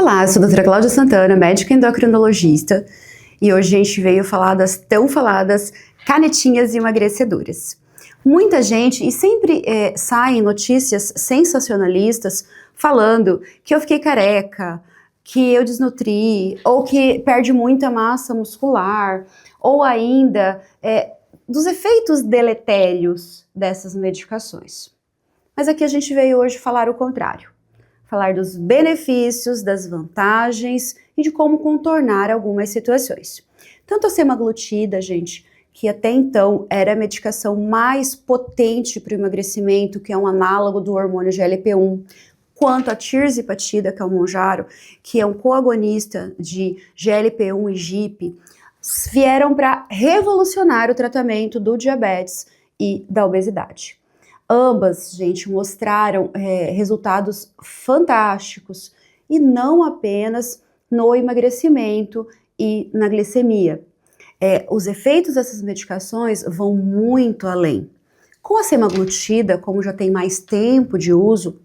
Olá, eu sou a doutora Cláudia Santana, médica endocrinologista, e hoje a gente veio falar das tão faladas canetinhas emagrecedoras. Muita gente, e sempre saem notícias sensacionalistas falando que eu fiquei careca, que eu desnutri, ou que perde muita massa muscular, ou ainda dos efeitos deletérios dessas medicações. Mas aqui a gente veio hoje falar o contrário. Falar dos benefícios, das vantagens e de como contornar algumas situações. Tanto a semaglutida, gente, que até então era a medicação mais potente para o emagrecimento, que é um análogo do hormônio GLP-1, quanto a tirzepatida, que é o Mounjaro, que é um coagonista de GLP-1 e GIP, vieram para revolucionar o tratamento do diabetes e da obesidade. Ambas, gente, mostraram resultados fantásticos e não apenas no emagrecimento e na glicemia. Os efeitos dessas medicações vão muito além. Com a semaglutida, como já tem mais tempo de uso,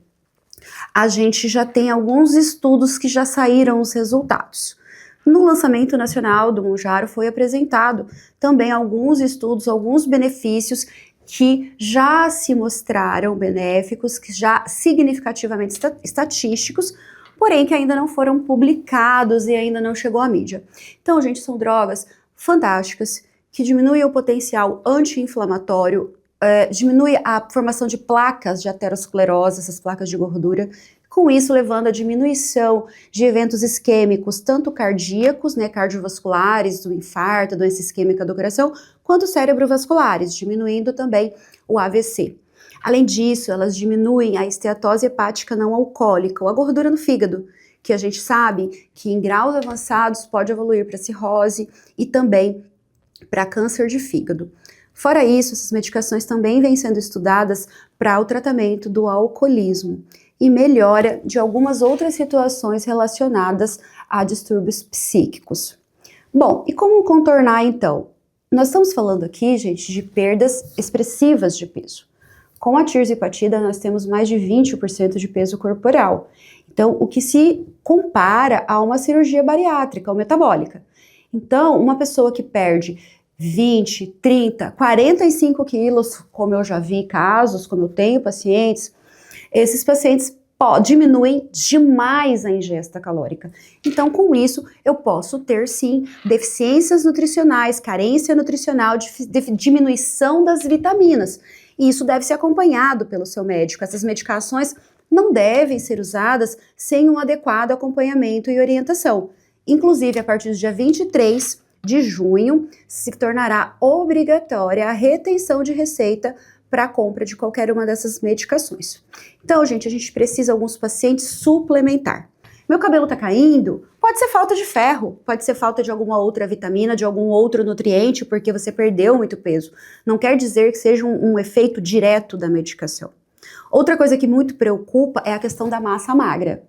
a gente já tem alguns estudos que já saíram os resultados. No lançamento nacional do Mounjaro foi apresentado também alguns estudos, alguns benefícios que já se mostraram benéficos, que já significativamente estatísticos, porém que ainda não foram publicados e ainda não chegou à mídia. Então, gente, são drogas fantásticas que diminuem o potencial anti-inflamatório, diminui a formação de placas de aterosclerose, essas placas de gordura, com isso levando à diminuição de eventos isquêmicos, tanto cardíacos, cardiovasculares, do infarto, doença isquêmica do coração, quanto cerebrovasculares, diminuindo também o AVC. Além disso, elas diminuem a esteatose hepática não alcoólica, ou a gordura no fígado, que a gente sabe que em graus avançados pode evoluir para cirrose e também para câncer de fígado. Fora isso, essas medicações também vêm sendo estudadas para o tratamento do alcoolismo e melhora de algumas outras situações relacionadas a distúrbios psíquicos. Bom, e como contornar então? Nós estamos falando aqui, gente, de perdas expressivas de peso. Com a tirzepatida, nós temos mais de 20% de peso corporal. Então, o que se compara a uma cirurgia bariátrica ou metabólica. Então, uma pessoa que perde 20, 30, 45 quilos, como eu já vi casos, como eu tenho pacientes, esses pacientes diminuem demais a ingesta calórica. Então, com isso, eu posso ter, sim, deficiências nutricionais, carência nutricional, diminuição das vitaminas. E isso deve ser acompanhado pelo seu médico. Essas medicações não devem ser usadas sem um adequado acompanhamento e orientação. Inclusive, a partir do dia 23 de junho, se tornará obrigatória a retenção de receita para a compra de qualquer uma dessas medicações. Então, gente, a gente precisa, alguns pacientes, suplementar. Meu cabelo tá caindo? Pode ser falta de ferro, pode ser falta de alguma outra vitamina, de algum outro nutriente, porque você perdeu muito peso. Não quer dizer que seja um efeito direto da medicação. Outra coisa que muito preocupa é a questão da massa magra.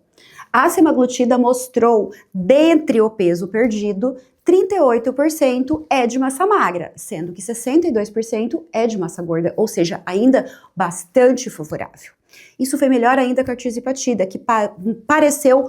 A semaglutida mostrou, dentre o peso perdido, 38% é de massa magra, sendo que 62% é de massa gorda, ou seja, ainda bastante favorável. Isso foi melhor ainda com a tirzepatida, que pareceu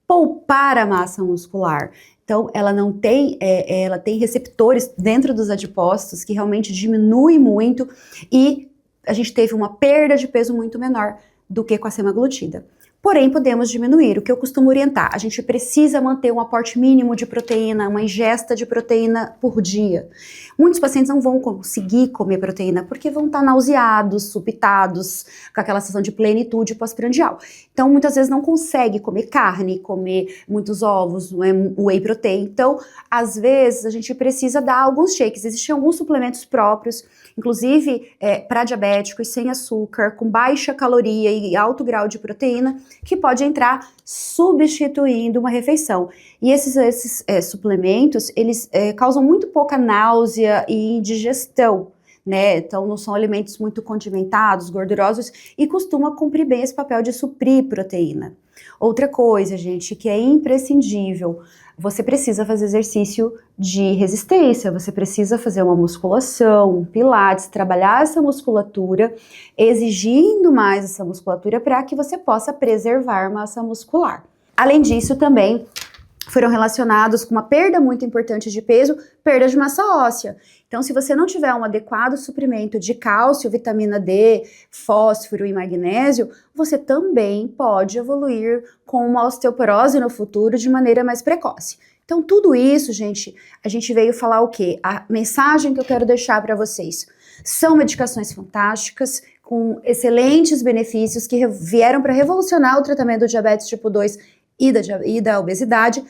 poupar a massa muscular. Então, ela não tem, ela tem receptores dentro dos adipócitos que realmente diminuem muito e a gente teve uma perda de peso muito menor do que com a semaglutida. Porém, podemos diminuir. O que eu costumo orientar? A gente precisa manter um aporte mínimo de proteína, uma ingesta de proteína por dia. Muitos pacientes não vão conseguir comer proteína porque vão estar nauseados, supitados, com aquela sensação de plenitude pós-prandial. Então, muitas vezes não consegue comer carne, comer muitos ovos, whey protein. Então, às vezes, a gente precisa dar alguns shakes. Existem alguns suplementos próprios, inclusive para diabéticos, sem açúcar, com baixa caloria e alto grau de proteína, que pode entrar substituindo uma refeição. E esses suplementos, eles causam muito pouca náusea e indigestão, né? Então não são alimentos muito condimentados, gordurosos e costuma cumprir bem esse papel de suprir proteína. Outra coisa, gente, que é imprescindível, você precisa fazer exercício de resistência, você precisa fazer uma musculação, um pilates, trabalhar essa musculatura, exigindo mais essa musculatura para que você possa preservar massa muscular. Além disso, também foram relacionados com uma perda muito importante de peso, perda de massa óssea. Então, se você não tiver um adequado suprimento de cálcio, vitamina D, fósforo e magnésio, você também pode evoluir com uma osteoporose no futuro de maneira mais precoce. Então, tudo isso, gente, a gente veio falar o quê? A mensagem que eu quero deixar para vocês. São medicações fantásticas, com excelentes benefícios que vieram para revolucionar o tratamento do diabetes tipo 2 e da obesidade,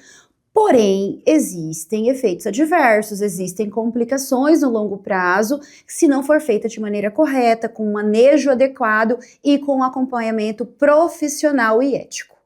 porém, existem efeitos adversos, existem complicações no longo prazo, se não for feita de maneira correta, com um manejo adequado e com um acompanhamento profissional e ético.